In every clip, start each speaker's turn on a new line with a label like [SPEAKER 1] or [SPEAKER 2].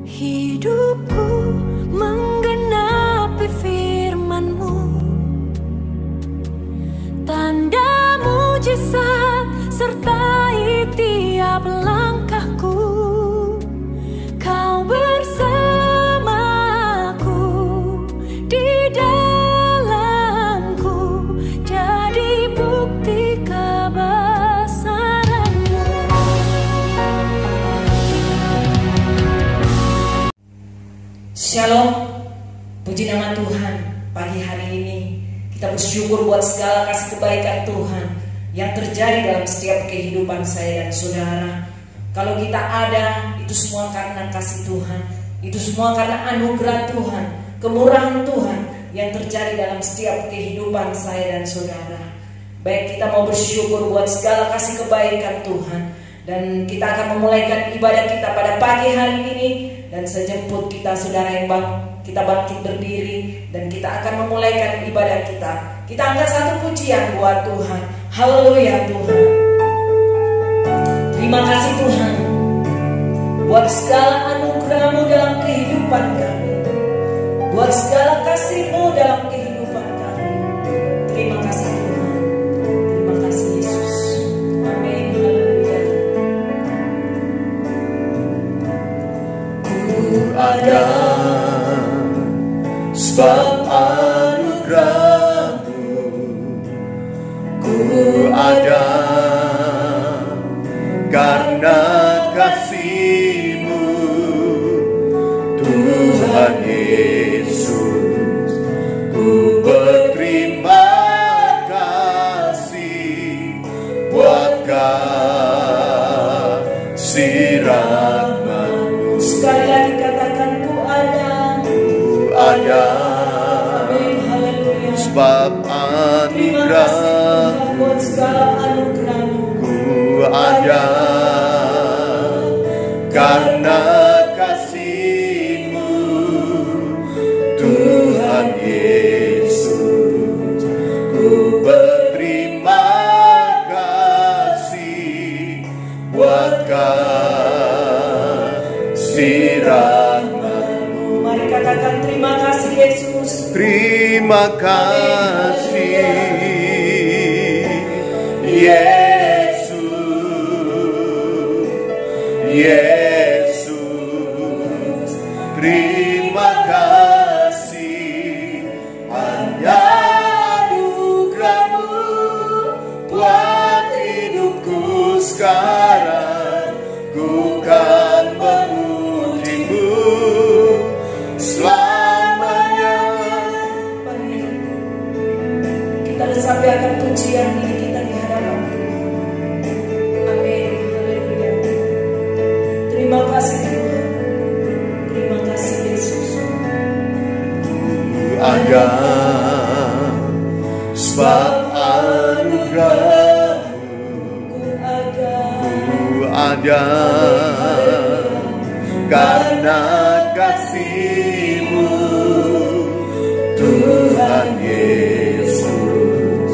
[SPEAKER 1] Hidupku menggenapi firman-Mu, tanda mujizat sertai tiap langkahku. Kau bersamaku di dalamku, jadi bukti kebesaran-Mu.
[SPEAKER 2] Shalom, puji nama Tuhan. Pagi hari ini kita bersyukur buat segala kasih kebaikan Tuhan yang terjadi dalam setiap kehidupan saya dan saudara. Kalau kita ada, itu semua karena kasih Tuhan, itu semua karena anugerah Tuhan, kemurahan Tuhan yang terjadi dalam setiap kehidupan saya dan saudara. Baik, kita mau bersyukur buat segala kasih kebaikan Tuhan, dan kita akan memulaikan ibadah kita pada pagi hari ini. Dan sejemput kita saudara yang kita bangkit berdiri, dan kita akan memulaikan ibadah kita. Kita angkat satu pujian buat Tuhan. Haleluya Tuhan. Terima kasih Tuhan buat segala anugerah-Mu dalam kehidupan kami, buat segala kasih-Mu dalam kehidupan kami. Terima kasih Tuhan. Terima kasih Yesus. Amin. Haleluya.
[SPEAKER 3] Ada sebab anugerah-Mu, ku ada karena kasih-Mu, Tuhan Yesus. Ku berterima kasih buat kasih rahmat-Mu.
[SPEAKER 2] Sekali lagi katakan, ku ada.
[SPEAKER 3] Ku ada sebab anugerah-Mu,
[SPEAKER 2] buat segala anugerah-Mu.
[SPEAKER 3] ku ada karena kasih-Mu, Tuhan Yesus. Ku berterima kasih buat kasih rahmat-Mu.
[SPEAKER 2] Mari katakan terima kasih Yesus.
[SPEAKER 3] Terima kasih Yesus, Yesus. Terima kasih hanya anugerah-Mu buat hidupku sekarang. Ku kan memuji-Mu selamanya.
[SPEAKER 2] Kita sampaikan pujian ini kita di hadapan Tuhan. Amin. Haleluya. Terima kasih Tuhan. Terima kasih Yesus.
[SPEAKER 3] Ku ada sebab anugerah-Mu,
[SPEAKER 2] Ku ada.
[SPEAKER 3] ku ada karena kasih-Mu, Tuhan Yesus.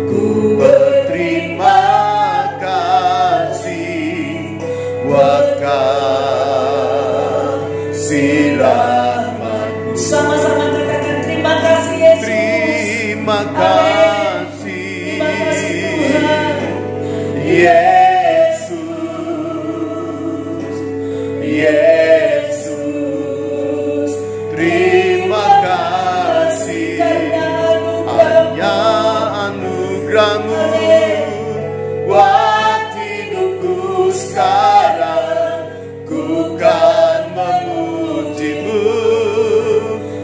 [SPEAKER 3] Ku berterima kasih buat kasih rahmat-Mu.
[SPEAKER 2] Sama-sama katakan terima kasih Yesus.
[SPEAKER 3] Terima
[SPEAKER 2] Amin.
[SPEAKER 3] kasih
[SPEAKER 2] Terima kasih Tuhan.
[SPEAKER 3] Yesus, Yesus. Terima kasih
[SPEAKER 2] Karena
[SPEAKER 3] hanya anugerah-Mu buat hidupku sekarang. Ku kan memuji-Mu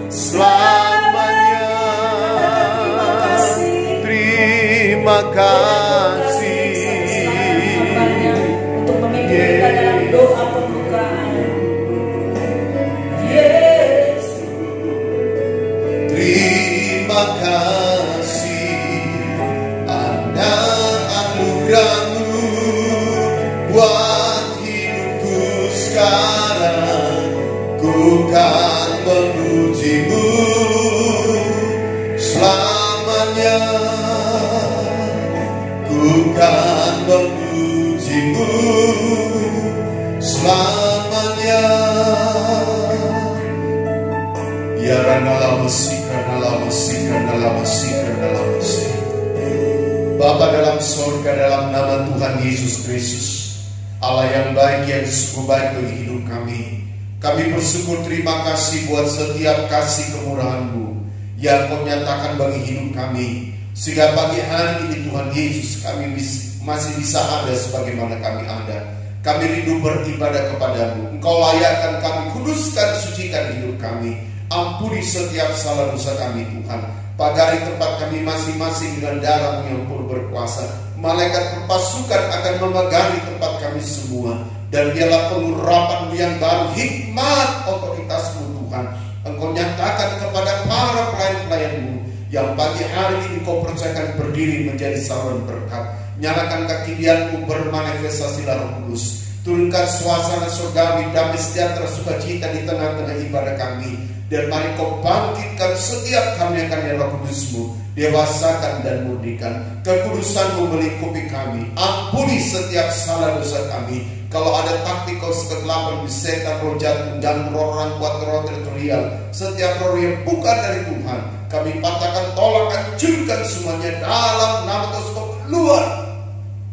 [SPEAKER 3] selamanya. Terima kasih
[SPEAKER 2] untuk memimpin kita dalam doa pembukaan. Yesus.
[SPEAKER 3] Terima kasih ada anugerah-Mu buat hidupku sekarang. Ku kan memuji-Mu selamanya. Ku kan memuji-Mu selamanya. Bapa dalam surga, dalam nama Tuhan Yesus Kristus, Allah yang baik, yang sungguh baik bagi hidup kami. Kami bersyukur, terima kasih buat setiap kasih kemurahan-Mu yang Kau nyatakan bagi hidup kami, sehingga pagi hari ini Tuhan Yesus kami masih bisa ada sebagaimana kami ada. Kami rindu beribadah kepadamu. Engkau layakkan kami, kuduskan, sucikan hidup kami. Ampuni setiap salah dosa kami Tuhan. Pagari tempat kami masing-masing dengan darah-Mu yang pun berkuasa. Malaikat berpasukan akan memegangi tempat kami semua. Dan biarlah pengurapan-Mu yang baru, hikmat otoritas-Mu Tuhan, Engkau nyatakan kepada para pelayan-pelayan-Mu yang pagi hari ini Engkau percayakan berdiri menjadi saluran berkat. Nyalakan kekidian-Mu, bermanifestasilah Roh Kudus. Turunkan suasana surgawi, damai sejahtera, sukacita di tengah-tengah ibadah kami. Dan mari Kau bangkitkan setiap kami akan Roh Kudus-Mu, dewasakan dan murnikan. Kekudusan-Mu melingkupi kami. Ampuni setiap salah dosa kami. Kalau ada taktik kau sekegelapan, setan, roh jahat, dan roh orang kuat, roh teritorial, setiap roh yang bukan dari Tuhan, kami patahkan, tolak, hancurkan semuanya dalam nama Yesus. Keluar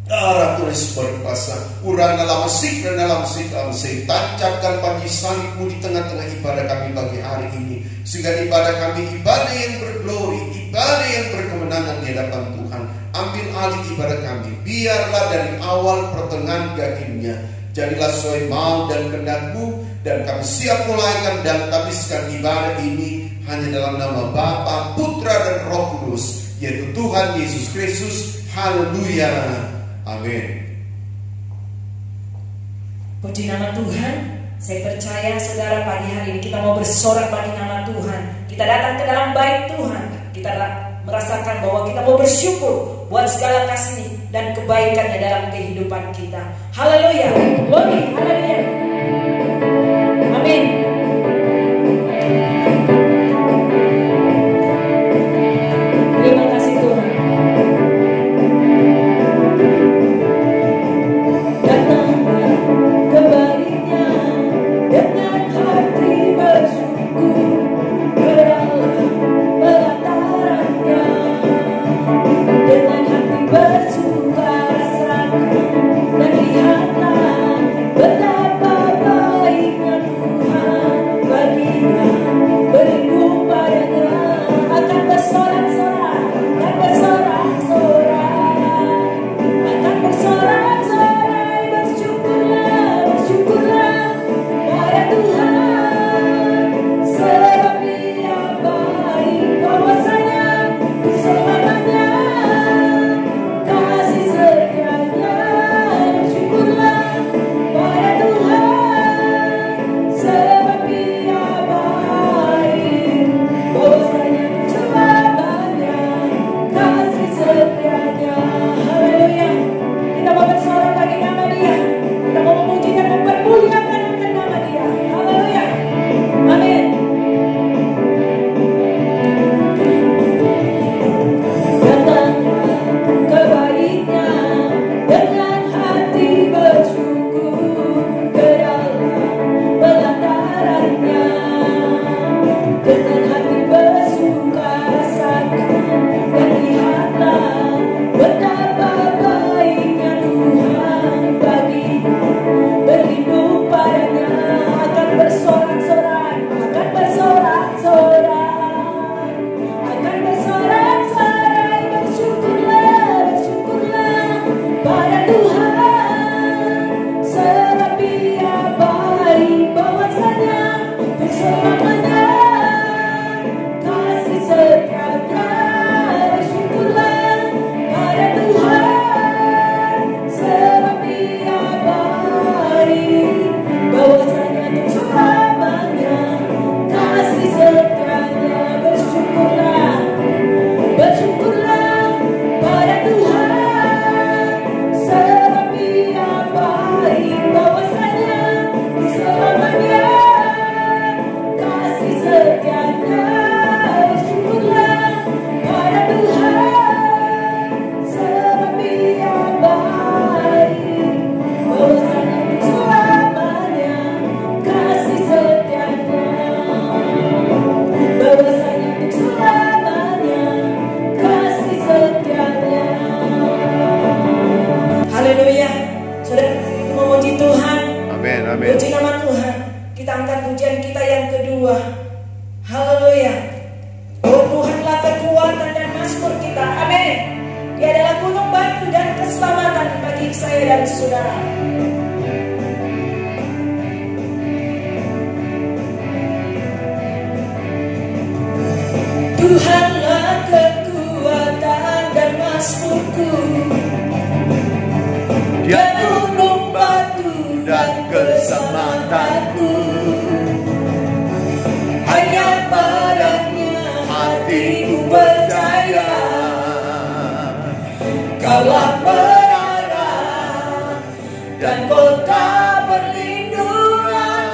[SPEAKER 3] darah tulis berkuasa. Urang dalam masik dan dalam masik. Tancapkan pagi salib-Mu di tengah-tengah ibadah kami pagi hari ini, sehingga ibadah kami ibadah yang berglori, ibadah yang berkemenangan di hadapan Tuhan. Ambil alih ibadah kami, biarlah dari awal pertengahan hingga akhirnya jadilah sesuai mau dan kehendak-Mu, dan kami siap mulaikan dan habiskan ibadah ini hanya dalam nama Bapa, Putra dan Roh Kudus, yaitu Tuhan Yesus Kristus. Haleluya, amin.
[SPEAKER 2] Puji nama Tuhan. Saya percaya saudara, pagi hari ini kita mau bersorak bagi nama Tuhan. Kita datang ke dalam bait Tuhan. Kita merasakan bahwa kita mau bersyukur buat segala kasih dan kebaikannya dalam kehidupan kita. Haleluya, glory, haleluya, amin. Terima kasih Tuhan. Datanglah kembalinya dengan hati bersyukur, berdalam pelatarannya, dengan hati bersuka rasakan dan lihatlah betapa baiknya Tuhan baginya. Berlindung padanya akan bersorak-sorak, akan bersorak-sorak, akan bersorak-sorai. Bersyukurlah, bersyukurlah pada Tuhan, sebab Dia baik, bahwasanya selamanya kasih setianya. Bersyukurlah pada Tuhan, sebab Dia baik, bahwasanya selamanya kasih setianya. Haleluya. Kita mau bersorak bagi nama Dia. Kita mau memuji dan mempermuliakan akan nama Dia. Haleluya, amin. Datanglah kebaiknya dengan hati bersyukur, ke dalam pelatarannya, dengan hati bersuka rasakan dan lihatlah betapa baiknya Tuhan baginya. Berlindung padanya akan bersorak-sorai, akan bersorak-sorai, akan bersorak-sorai. Bersyukurlah, bersyukurlah pada Tuhan, sebab Dia baik, bahwasanya berselamanya kedua. Haleluya. Oh, Tuhanlah kekuatan dan mazmur kita. Amin. Dia adalah gunung batu dan keselamatan bagi saya dan saudara. Tuhanlah kekuatan dan mazmurku,
[SPEAKER 3] Dia gunung batu dan keselamatanku. Hanya padanya hatiku percaya. Kaulah menara dan kota perlindungan.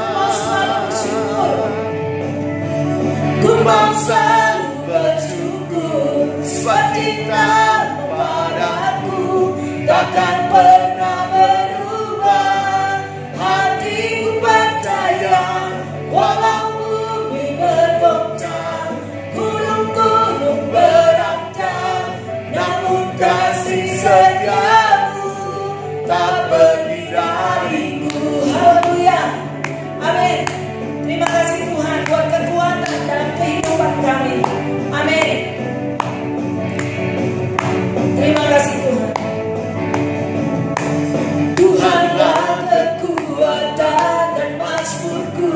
[SPEAKER 3] Ku mau selalu bersyukur, sebab cinta-Mu padaku takkan pernah berubah. Hatiku percaya, walau bumi bergoncang, gunung-gunung berancang, namun kasih setia-Mu tak pergi dariku. Haleluya. Amin. Terima kasih Tuhan buat kekuatan dalam kehidupan kami. Amin. Terima kasih Tuhan. Tuhanlah kekuatan dan mazmurku,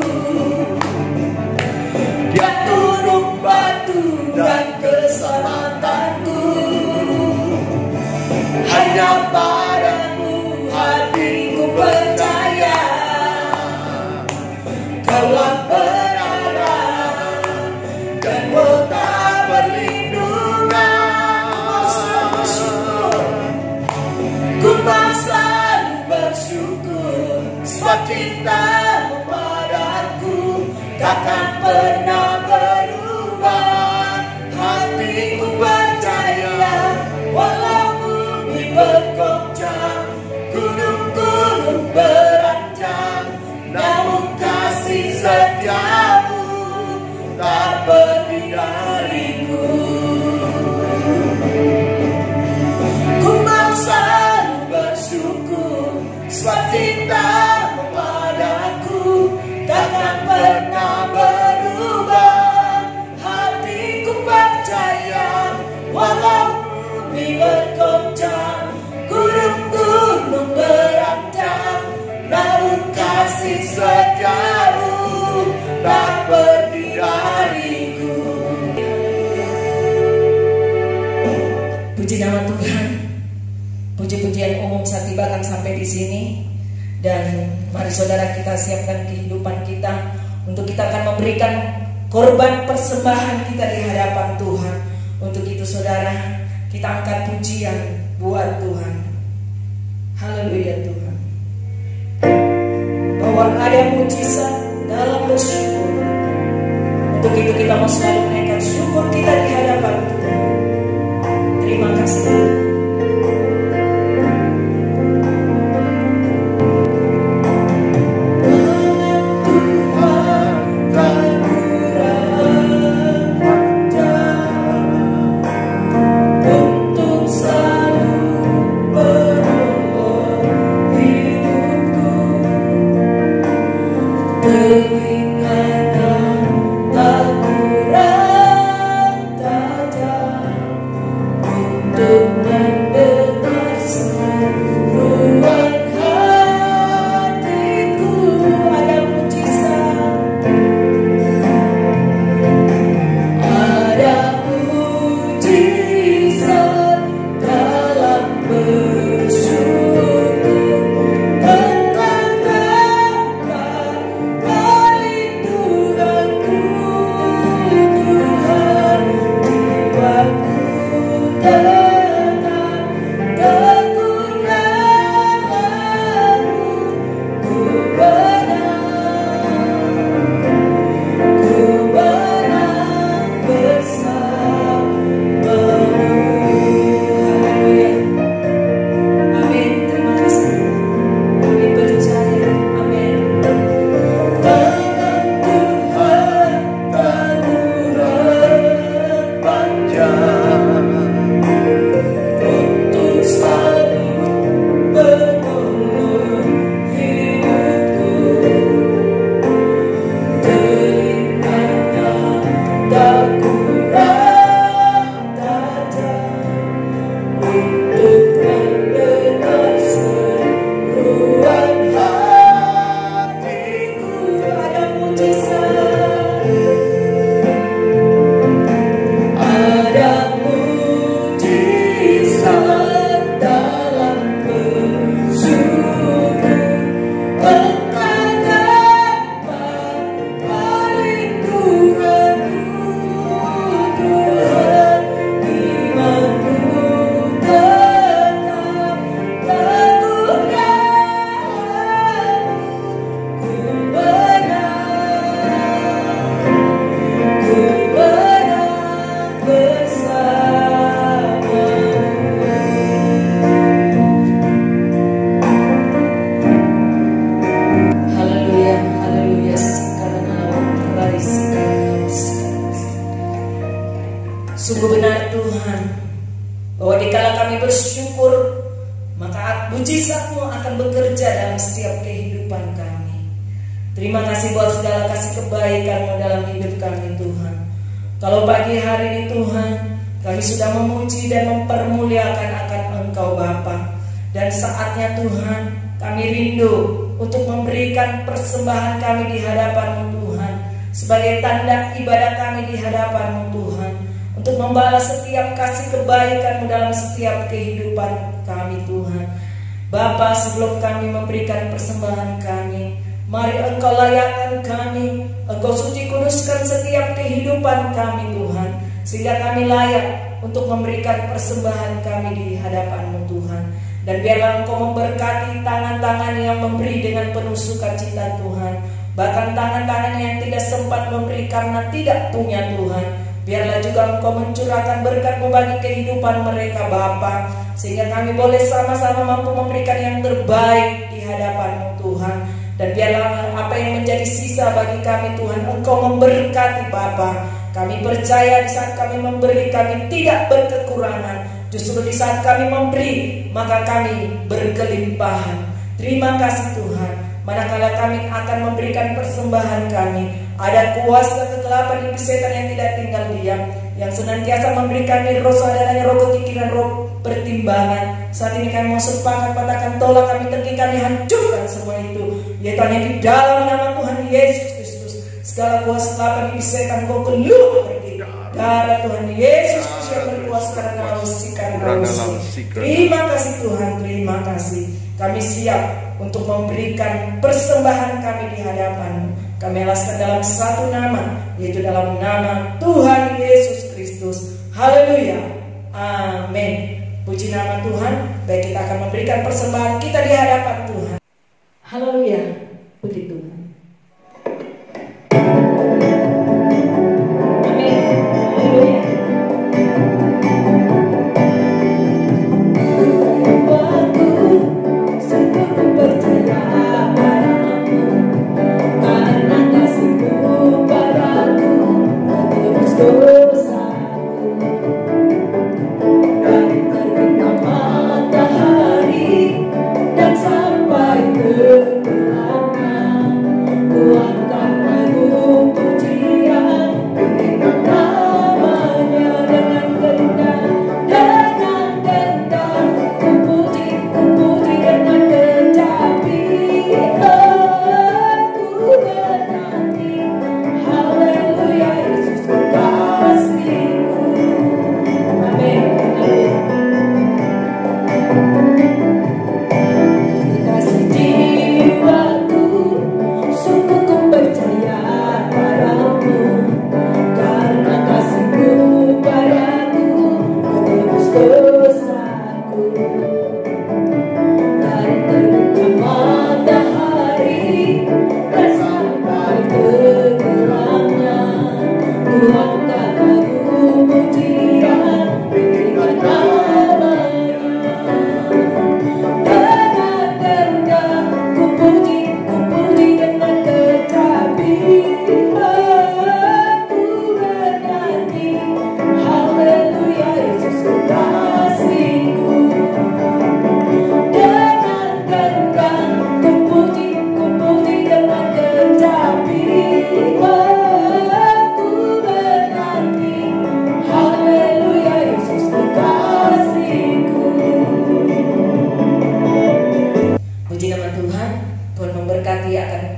[SPEAKER 3] Dia gunung batu dan keselamatanku. Hanya padamu hatiku percaya. Kaulah menara dan kota perlindungan. Ku mau selalu bersyukur, sebab cinta-Mu padaku takkan pernah berubah. Hatiku percaya, walau bumi bergoncang, gunung-gunung berancang, namun kasih setia-Mu tak pergi dariku. Ku mau selalu bersyukur, sebab cinta-Mu padaku takkan pernah berubah. Hatiku percaya, walau bumi bergoncang, gunung-gunung berancang, namun kasih setia-Mu tak pergi dariku.
[SPEAKER 2] Puji nama Tuhan. Puji-pujian umum saya tibakan sampai di sini. Dan mari saudara kita siapkan kehidupan kita untuk kita akan memberikan korban persembahan kita di hadapan Tuhan. Untuk itu saudara, kita angkat pujian buat Tuhan. Haleluya Tuhan. Bahwa ada mujizat dalam bersyukur. Untuk itu kita mau selalu menaikkan syukur kita di hadapan Tuhan. Terima kasih Tuhan.
[SPEAKER 1] Tuhan
[SPEAKER 2] Sungguh benar Tuhan, bahwa dikala kami bersyukur, maka mujizat-Mu akan bekerja dalam setiap kehidupan kami. Terima kasih buat segala kasih kebaikan-Mu dalam hidup kami Tuhan. Kalau pagi hari ini Tuhan, kami sudah memuji dan mempermuliakan akan Engkau Bapa. Dan saatnya Tuhan, kami rindu untuk memberikan persembahan kami di hadapan-Mu Tuhan, sebagai tanda ibadah kami di hadapan-Mu Tuhan, untuk membalas setiap kasih kebaikan-Mu dalam setiap kehidupan kami Tuhan. Bapa, sebelum kami memberikan persembahan kami, mari Engkau layakkan kami, Engkau suci kuduskan setiap kehidupan kami Tuhan, sehingga kami layak untuk memberikan persembahan kami di hadapan-Mu Tuhan. Dan biarlah Engkau memberkati tangan-tangan yang memberi dengan penuh sukacita Tuhan, bahkan tangan-tangan yang tidak sempat memberi karena tidak punya Tuhan. Biarlah juga Engkau mencurahkan berkat-Mu bagi kehidupan mereka Bapa, sehingga kami boleh sama-sama mampu memberikan yang terbaik di hadapan-Mu Tuhan. Dan biarlah apa yang menjadi sisa bagi kami Tuhan, Engkau memberkati Bapa. Kami percaya di saat kami memberi, kami tidak berkekurangan. Justru di saat kami memberi, maka kami berkelimpahan. Terima kasih Tuhan. Manakala kami akan memberikan persembahan kami, ada kuasa kegelapan iblis setan yang tidak tinggal diam, yang senantiasa memberi kami roh saudaranya, roh kekikiran, roh pertimbangan. Saat ini kami mau sepakat, patahkan tolak, kami tegi, kami hancurkan semua itu, yaitu hanya di dalam nama Tuhan Yesus Kristus. Segala kuasa kegelapan iblis setan kau keluar pergi. Darah Tuhan Yesus Kristus yang berkuasa karena Terima kasih Tuhan, terima kasih. Kami siap untuk memberikan persembahan kami di hadapan-Mu. Kami alaskan dalam satu nama, yaitu dalam nama Tuhan Yesus Kristus. Haleluya, amin. Puji nama Tuhan. Baik, kita akan memberikan persembahan kita di hadapan Tuhan. Haleluya, puji Tuhan.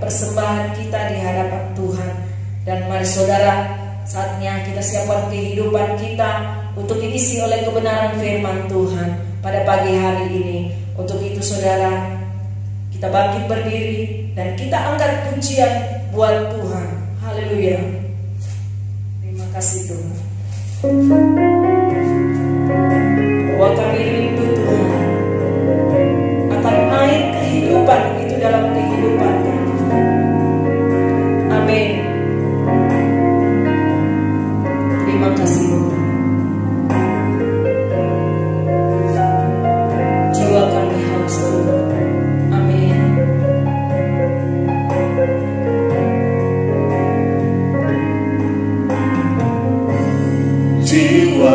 [SPEAKER 2] Persembahan kita di hadapan Tuhan. Dan mari saudara, saatnya kita siapkan kehidupan kita untuk diisi oleh kebenaran firman Tuhan pada pagi hari ini. Untuk itu saudara, kita bangkit berdiri dan kita angkat pujian buat Tuhan. Haleluya. Terima kasih Tuhan. Bahwa kami rindu Tuhan akan naik kehidupan itu dalam kehidupan kami. Amin. Terima kasih. Jiwa kami haus Tuhan. Amin.
[SPEAKER 3] Jiwa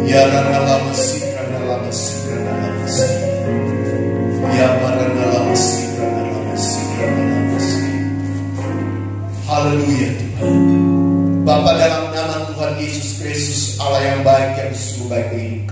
[SPEAKER 3] Ya rana lama sih, rana lama sih, rana lama sih. Ya rana lama sih, rana lama sih, rana lama sih. Haleluya Tuhan. Bapa, dalam nama Tuhan Yesus Kristus, Allah yang baik, yang sungguh baik bagi hidup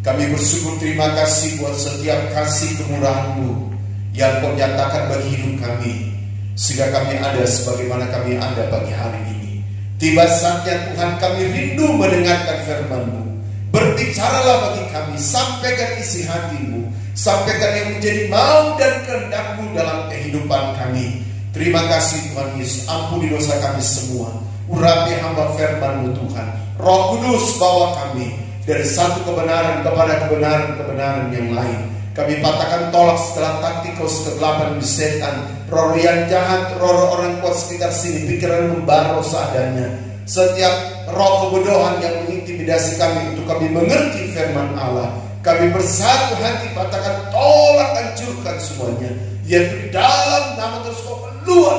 [SPEAKER 3] kami bersyukur, terima kasih buat setiap kasih kemurahan-Mu yang Kau nyatakan bagi hidup kami, sehingga kami ada sebagaimana kami ada pagi hari ini. Tiba saatnya Tuhan, kami rindu mendengarkan firman-Mu. Berbicaralah bagi kami, sampaikan isi hati-Mu, sampaikan yang menjadi mau dan kehendak-Mu dalam kehidupan kami. Terima kasih Tuhan Yesus, ampuni dosa kami semua. Urapi hamba firman-Mu Tuhan. Roh Kudus bawa kami dari satu kebenaran kepada kebenaran yang lain. Kami patahkan tolak segala taktik kegelapan di setan, roh yang jahat, roh orang kuat sekitar sini, pikiran membara seadanya. Setiap roh kebodohan yang mengintimidasi kami untuk kami mengerti firman Allah, kami bersatu hati patahkan, tolak, hancurkan semuanya. Yaitu di dalam nama Tuhan Kau keluar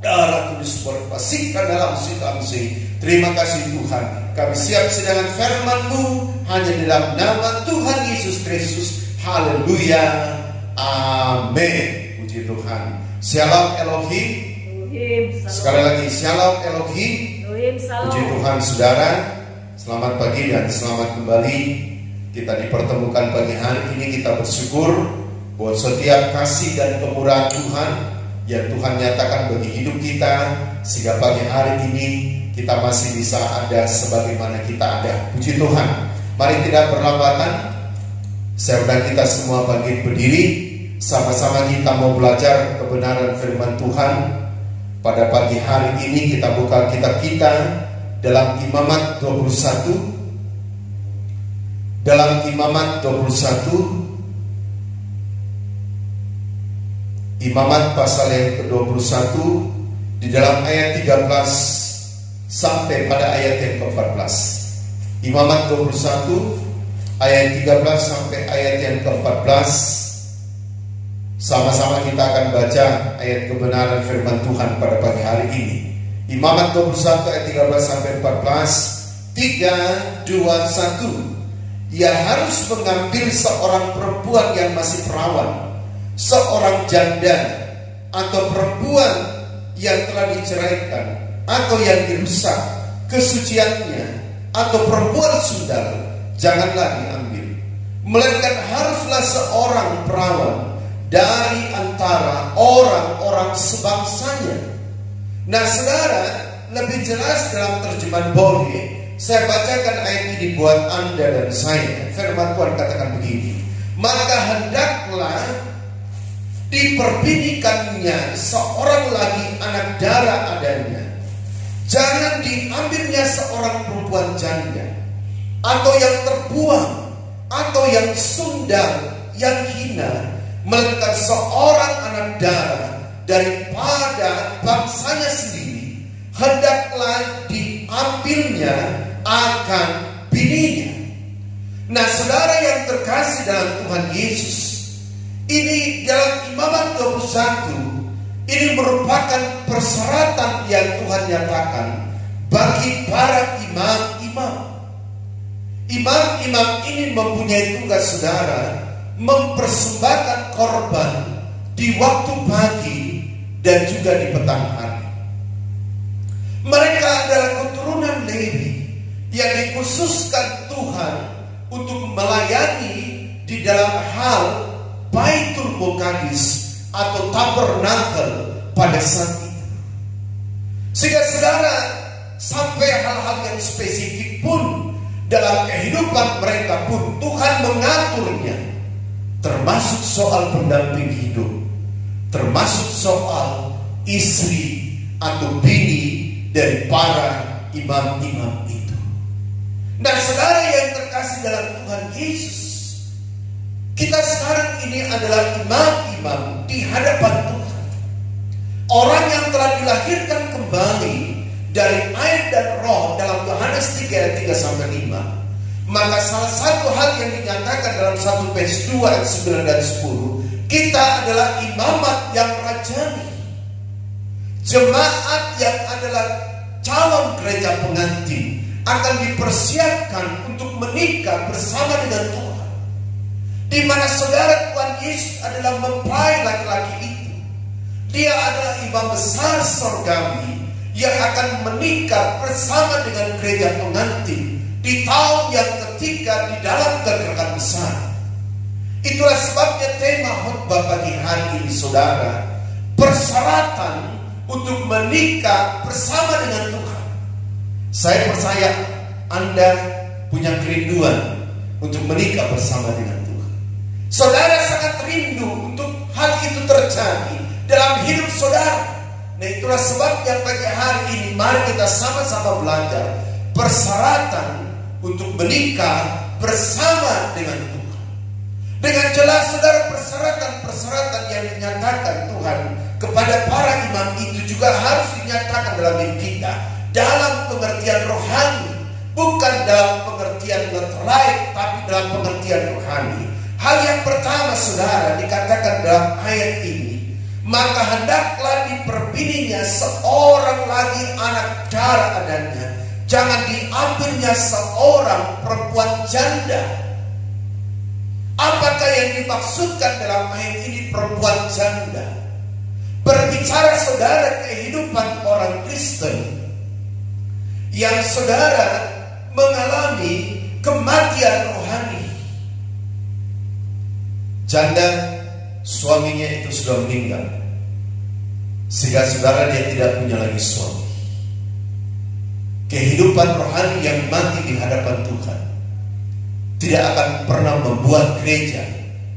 [SPEAKER 3] darah kudus berpasihkan dalam situasi. Terima kasih Tuhan, kami siap sedangkan firman-Mu hanya di dalam nama Tuhan Yesus Kristus. Haleluya, amin. Puji Tuhan. Shalom Elohim. Sekali lagi Shalom Elohim. Puji Tuhan saudara. Selamat pagi dan selamat kembali. Kita dipertemukan pagi hari ini. Kita bersyukur buat setiap kasih dan kemurahan Tuhan yang Tuhan nyatakan bagi hidup kita, sehingga pagi hari ini kita masih bisa ada sebagaimana kita ada. Puji Tuhan. Mari tidak berlambatan. Saya undang kita semua bangkit berdiri. Sama-sama kita mau belajar kebenaran firman Tuhan. Pada pagi hari ini kita buka kitab kita dalam Imamat 21. Dalam Imamat 21, Imamat pasal yang ke-21, di dalam ayat 13 sampai pada ayat yang ke-14. Imamat 21 ayat 13 sampai ayat yang ke-14. Sama-sama kita akan baca ayat kebenaran firman Tuhan pada pagi hari ini. Imamat 21 ayat 13 sampai 14. 3, 2, 1. Ia harus mengambil seorang perempuan yang masih perawan, seorang janda, atau perempuan yang telah diceraikan, atau yang dirusak kesuciannya, atau perempuan sundal, janganlah diambil. Melainkan haruslah seorang perawan dari antara orang-orang sebangsanya. Nah saudara, lebih jelas dalam terjemahan Boleh, saya bacakan ayat ini buat Anda dan saya. Firman Tuhan katakan begini: maka hendaklah diperbinikannya seorang lagi anak darah adanya. Jangan diambilnya seorang perempuan janda, atau yang terbuang, atau yang sundal, yang hina, melainkan seorang anak darah daripada bangsanya sendiri, hendaklah diambilnya akan bininya. Nah saudara yang terkasih dalam Tuhan Yesus, ini dalam Imamat 21, ini merupakan persyaratan yang Tuhan nyatakan bagi para imam-imam. Imam-imam ini mempunyai tugas saudara, mempersembahkan korban di waktu pagi dan juga di petang hari. Mereka adalah keturunan Lewi yang dikhususkan Tuhan untuk melayani di dalam hal Baitul Muqaddis atau tabernakel pada saat itu. Sehingga saudara, sampai hal-hal yang spesifik pun dalam kehidupan mereka pun Tuhan mengaturnya, termasuk soal pendamping hidup, termasuk soal istri atau bini dari para imam-imam itu. Nah saudara yang terkasih dalam Tuhan Yesus, kita sekarang ini adalah imam-imam di hadapan Tuhan, orang yang telah dilahirkan kembali dari air dan roh dalam Yohanes 3 ayat 3 sampai 5. Maka salah satu hal yang dinyatakan dalam 1 Petrus 2 ayat 9 dan 10, kita adalah imamat yang rajani, jemaat yang adalah calon gereja pengantin akan dipersiapkan untuk menikah bersama dengan Tuhan, di mana saudara Tuhan Yesus adalah mempelai laki-laki itu. Dia adalah imam besar sorgawi yang akan menikah bersama dengan gereja pengantin di tahun yang ketiga di dalam kegerakan besar. Itulah sebabnya tema khotbah pagi hari ini, saudara, persyaratan untuk menikah bersama dengan Tuhan. Saya percaya Anda punya kerinduan untuk menikah bersama dengan Tuhan. Saudara sangat rindu untuk hal itu terjadi dalam hidup saudara. Nah, itulah sebabnya pagi hari ini mari kita sama-sama belajar persyaratan untuk menikah bersama dengan Tuhan. Dengan jelas saudara, persyaratan yang dinyatakan Tuhan kepada para imam itu juga harus dinyatakan dalam hidup kita, dalam pengertian rohani, bukan dalam pengertian letterlaik, tapi dalam pengertian rohani. Hal yang pertama saudara dikatakan dalam ayat ini, maka hendaklah diperbininya seorang lagi anak darah adanya, jangan diambilnya seorang perempuan janda. Apakah yang dimaksudkan dalam ayat ini perempuan janda? Berbicara saudara kehidupan orang Kristen yang saudara mengalami kematian rohani. Janda suaminya itu sudah meninggal, sehingga saudara dia tidak punya lagi suami. Kehidupan rohani yang mati di hadapan Tuhan tidak akan pernah membuat gereja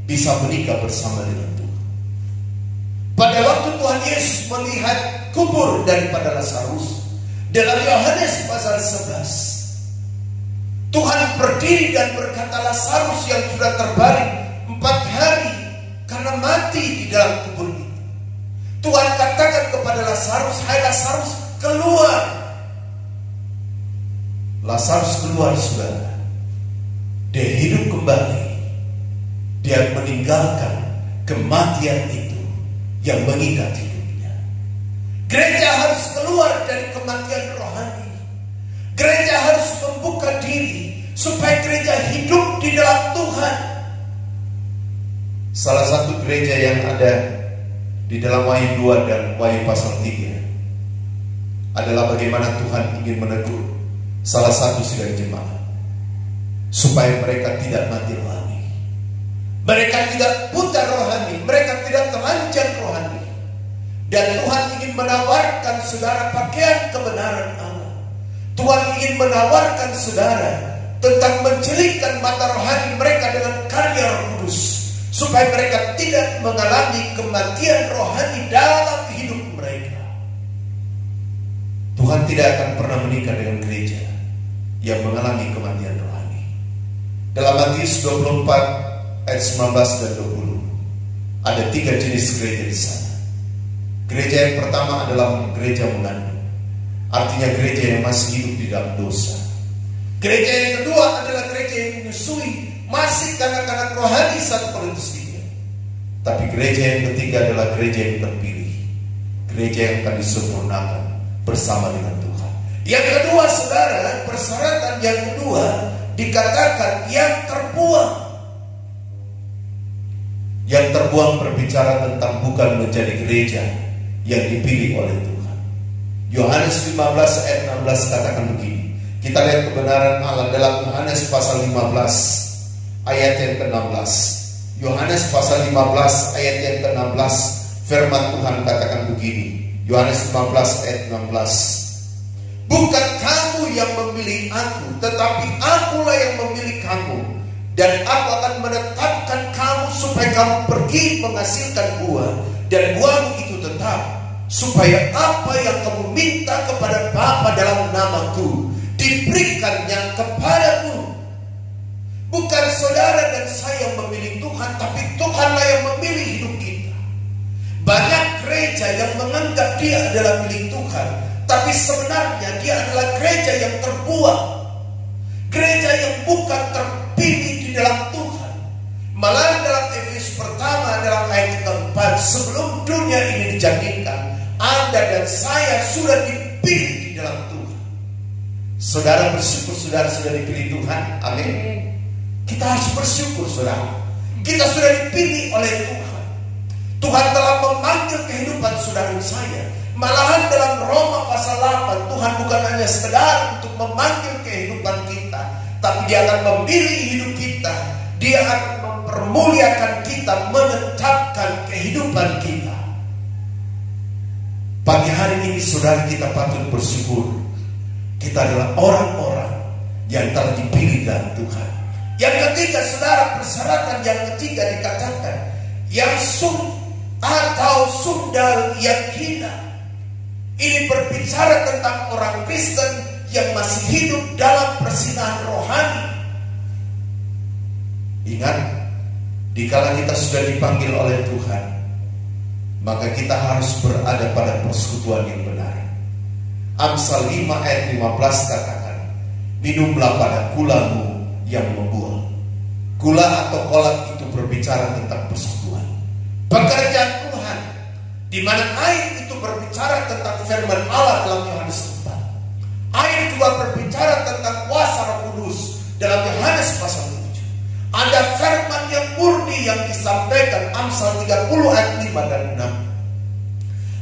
[SPEAKER 3] bisa menikah bersama dengan Tuhan. Pada waktu Tuhan Yesus melihat kubur daripada Lazarus, dalam Yohanes pasal 11, Tuhan berdiri dan berkata, Lazarus yang sudah terbaring 4 hari karena mati di dalam kubur itu. Tuhan katakan kepada Lazarus, hai Lazarus, keluar. Lazarus keluar saudara. Dia hidup kembali. Dia meninggalkan kematian itu yang mengikat hidupnya. Gereja harus keluar dari kematian rohani. Gereja harus membuka diri supaya gereja hidup di dalam Tuhan. Salah satu gereja yang ada di dalam Wahyu 2 dan Wahyu pasal 3 adalah bagaimana Tuhan ingin menegur salah satu sidang jemaat supaya mereka tidak mati rohani, mereka tidak buta rohani, mereka tidak telanjang rohani. Dan Tuhan ingin menawarkan saudara pakaian kebenaran Allah. Tuhan ingin menawarkan saudara tentang mencelikkan mata rohani mereka dengan karya Roh Kudus, supaya mereka tidak mengalami kematian rohani dalam hidup mereka. Tuhan tidak akan pernah menikah dengan gereja yang mengalami kematian rohani. Dalam Matius 24 ayat 19 dan 20 ada 3 jenis gereja di sana. Gereja yang pertama adalah gereja mengandung, artinya gereja yang masih hidup di dalam dosa. Gereja yang kedua adalah gereja yang menyusui, masih kanak-kanak rohani 1 Korintus 3. Tapi gereja yang ketiga adalah gereja yang terpilih, gereja yang akan disempurnakan bersama dengan Tuhan. Yang kedua saudara, persyaratan yang kedua dikatakan yang terbuang. Yang terbuang berbicara tentang bukan menjadi gereja yang dipilih oleh Tuhan. Yohanes 15 ayat 16 katakan begini. Kita lihat kebenaran Allah dalam Yohanes pasal 15 ayat yang ke-16. Yohanes pasal 15 ayat yang ke-16, firman Tuhan katakan begini. Yohanes 15 ayat 16. Bukan kamu yang memilih aku, tetapi akulah yang memilih kamu, dan aku akan menetapkan kamu supaya kamu pergi menghasilkan buah, dan buahmu itu tetap, supaya apa yang kamu minta kepada Bapa dalam namaku diberikannya kepadamu. Bukan saudara dan saya yang memilih Tuhan, tapi Tuhanlah yang memilih hidup kita. Banyak gereja yang menganggap dia adalah milik Tuhan, tapi sebenarnya dia adalah gereja yang terbuang, gereja yang bukan terpilih di dalam Tuhan. Malah dalam Efesus pertama dalam ayat keempat, sebelum dunia ini dijadikan, Anda dan saya sudah dipilih di dalam Tuhan. Saudara bersyukur saudara sudah dipilih Tuhan. Amin. Kita harus bersyukur saudara. Kita sudah dipilih oleh Tuhan. Tuhan telah memanggil kehidupan saudara saya. Malahan dalam Roma pasal 8, Tuhan bukan hanya sekedar untuk memanggil kehidupan kita, tapi Dia akan memilih hidup kita. Dia akan mempermuliakan kita, menetapkan kehidupan kita. Pagi hari ini saudara kita patut bersyukur. Kita adalah orang-orang yang telah dipilih dalam Tuhan. Yang ketiga saudara, persyaratan yang ketiga dikatakan yang atau sundal yakinan. Ini berbicara tentang orang Kristen yang masih hidup dalam persinahan rohani. Ingat, dikala kita sudah dipanggil oleh Tuhan, maka kita harus berada pada persekutuan yang benar. Amsal 5 ayat 15 katakan, minumlah pada gulamu yang membual. Gula atau kolak itu berbicara tentang persekutuan, pekerjaan Tuhan, di mana air itu berbicara tentang firman Allah dalam Yohanes 4. Air juga berbicara tentang kuasa Roh Kudus dalam Yohanes pasal 7. Ada firman yang murni yang disampaikan Amsal 30 ayat 5 dan 6.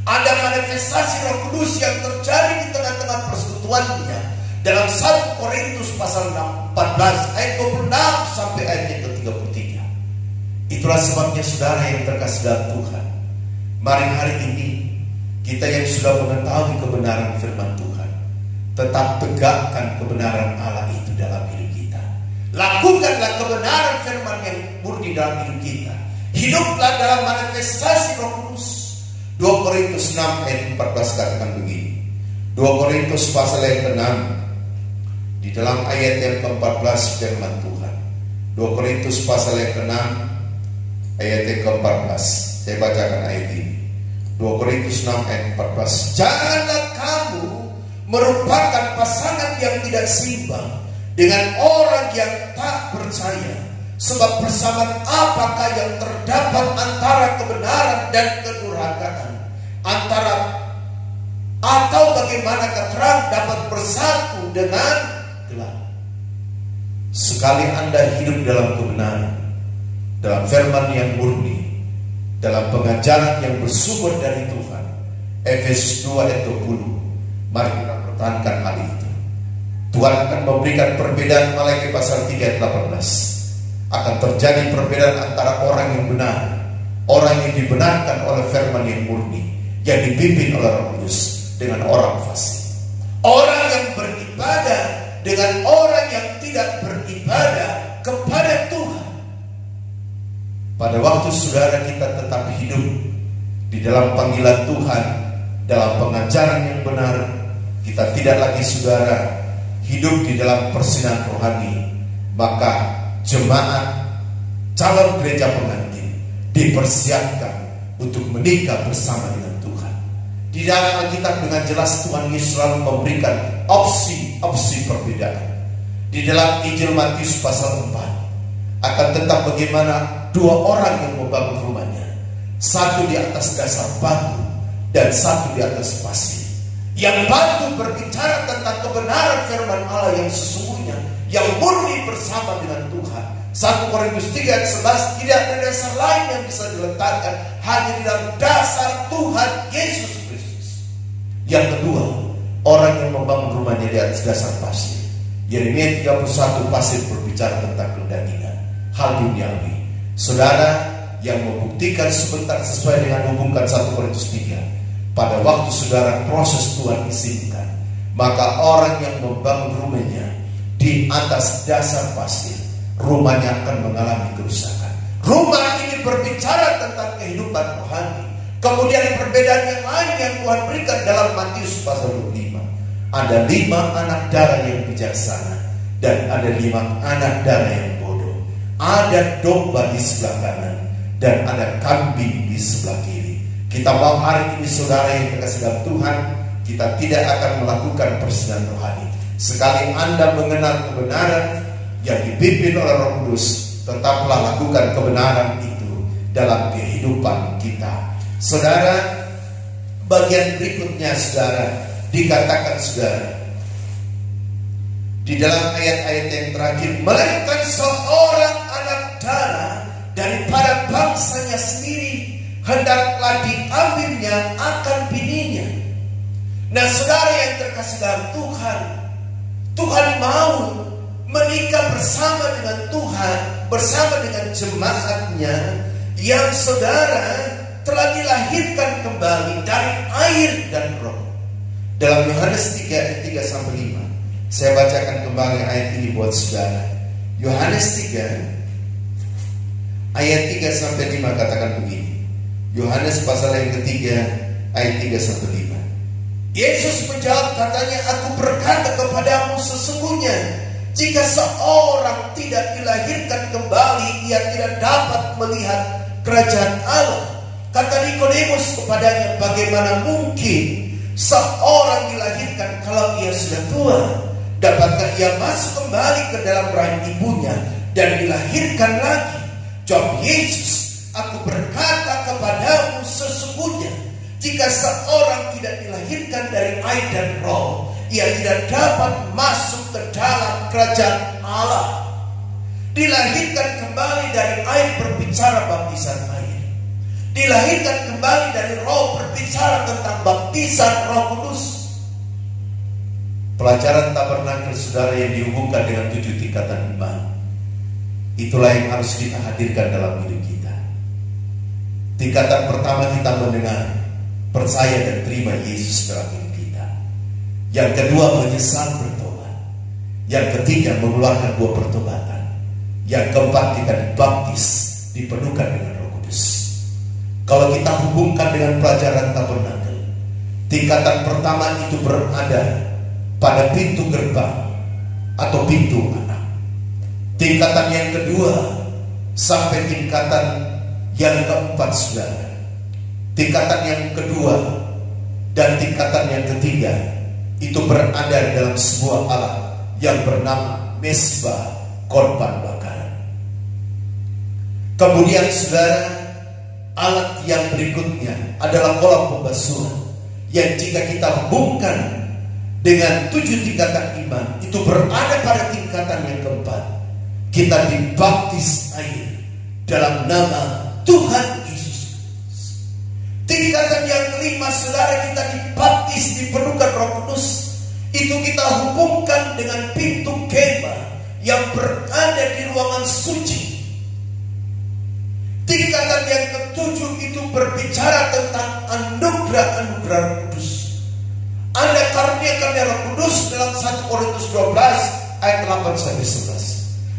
[SPEAKER 3] Ada manifestasi Roh Kudus yang terjadi di tengah-tengah persekutuannya dalam 1 Korintus pasal 14 ayat 26 sampai ayat yang ke-33. Itulah sebabnya saudara yang terkasih dalam Tuhan, mari hari ini kita yang sudah mengetahui kebenaran firman Tuhan, tetap tegakkan kebenaran Allah itu dalam hidup kita. Lakukanlah kebenaran firman yang murni dalam hidup kita. Hiduplah dalam manifestasi Roh Kudus. 2 Korintus 6 ayat 14 katakan begini. 2 Korintus pasal yang ke-6, di dalam ayat yang ke-14 firman Tuhan. 2 Korintus pasal yang ke-6 ayat yang ke-14. Saya bacakan ayat ini. 2 Korintus 6 ayat 14. Janganlah kamu merupakan pasangan yang tidak seimbang dengan orang yang tak percaya. Sebab persamaan apakah yang terdapat antara kebenaran dan kedurhakaan, atau bagaimana terang dapat bersatu dengan gelap? Sekali Anda hidup dalam kebenaran, dalam firman yang murni, dalam pengajaran yang bersumber dari Tuhan, Efesus 2 ayat 20, mari kita pertahankan hal itu. Tuhan akan memberikan perbedaan. Malaikat pasal 3 ayat 18. Akan terjadi perbedaan antara orang yang benar, orang yang dibenarkan oleh firman yang murni, yang dipimpin oleh Roh Kudus, dengan orang fasik. Orang yang beribadah dengan orang yang tidak beribadah kepada Tuhan. Pada waktu saudara kita tetap hidup di dalam panggilan Tuhan, dalam pengajaran yang benar, kita tidak lagi saudara hidup di dalam persinahan rohani, maka jemaat calon gereja pengantin dipersiapkan untuk menikah bersama dengan Tuhan. Di dalam Alkitab dengan jelas Tuhan Yesus selalu memberikan opsi perbedaan. Di dalam Injil Matius pasal 4, akan tentang bagaimana dua orang yang membangun rumahnya, satu di atas dasar batu dan satu di atas pasir. Yang batu berbicara tentang kebenaran firman Allah yang sesungguhnya, yang murni bersama dengan Tuhan. 1 Korintus 3 ayat 11, tidak ada dasar lain yang bisa diletakkan, hanya di dalam dasar Tuhan Yesus Kristus. Yang kedua, orang yang membangun rumahnya di atas dasar pasir. Yeremia 31 pasir berbicara tentang kedagingan, hal duniawi. Saudara yang membuktikan sebentar sesuai dengan hubungan 1 Korintus 3, pada waktu saudara proses Tuhan izinkan, maka orang yang membangun rumahnya di atas dasar pasir, rumahnya akan mengalami kerusakan. Rumah ini berbicara tentang kehidupan rohani. Kemudian perbedaan yang lain yang Tuhan berikan dalam Matius pasal 25. Ada 5 anak darah yang bijaksana dan ada 5 anak darah yang bodoh. Ada domba di sebelah kanan dan ada kambing di sebelah kiri. Kita mau hari ini saudara yang terkasih dalam Tuhan, kita tidak akan melakukan persinahan rohani. Sekali Anda mengenal kebenaran yang dipimpin oleh Roh Kudus, tetaplah lakukan kebenaran itu dalam kehidupan kita. Saudara, bagian berikutnya saudara, dikatakan saudara, di dalam ayat-ayat yang terakhir, melainkan seorang anak darah daripada bangsanya sendiri, hendaklah diambilnya akan bininya. Nah, saudara yang terkasih dalam Tuhan, Tuhan mau menikah bersama dengan Tuhan, bersama dengan jemaatnya yang saudara telah dilahirkan kembali dari air dan roh. Dalam Yohanes 3 ayat 3 sampai 5, saya bacakan kembali ayat ini buat saudara. Yohanes 3 ayat 3 sampai 5 katakan begini. Yohanes pasal yang ketiga ayat 3 sampai 5. Yesus menjawab katanya, aku berkata kepadamu sesungguhnya, jika seorang tidak dilahirkan kembali, ia tidak dapat melihat kerajaan Allah. Kata Nikodemus kepadanya, bagaimana mungkin seorang dilahirkan kalau ia sudah tua? Dapatkah ia masuk kembali ke dalam rahim ibunya dan dilahirkan lagi? Jawab Yesus, aku berkata kepadamu sesungguhnya, jika seorang tidak dilahirkan dari air dan roh, ia tidak dapat masuk ke dalam kerajaan Allah. Dilahirkan kembali dari air berbicara baptisan air. Dilahirkan kembali dari roh berbicara tentang baptisan Roh Kudus. Pelajaran tabernakel saudara yang dihubungkan dengan 7 tingkatan iman, itulah yang harus kita hadirkan dalam hidup kita. Tingkatan pertama kita mendengar, percaya dan terima Yesus dalam hidup kita. Yang kedua menyesal bertobat. Yang ketiga mengeluarkan buah pertobatan. Yang keempat kita dibaptis, dipenuhkan dengan Roh Kudus. Kalau kita hubungkan dengan pelajaran tabernakel, tingkatan pertama itu berada pada pintu gerbang atau pintu anak. Tingkatan yang kedua sampai tingkatan yang keempat saudara. Tingkatan yang kedua dan tingkatan yang ketiga itu berada dalam sebuah alat yang bernama mesbah korban bakaran. Kemudian saudara, alat yang berikutnya adalah kolam pembasuhan, yang jika kita hubungkan dengan 7 tingkatan iman, itu berada pada tingkatan yang keempat. Kita dibaptis air dalam nama Tuhan Yesus. Tingkatan yang kelima saudara, kita dibaptis, dipenuhkan Roh Kudus. Itu kita hubungkan dengan pintu kemah yang berada di ruangan suci. Tingkatan yang ketujuh itu berbicara tentang anugerah-anugerah Roh Kudus. Anda karuniakan Roh Kudus dalam 1 Korintus 12 ayat 8 sampai 11.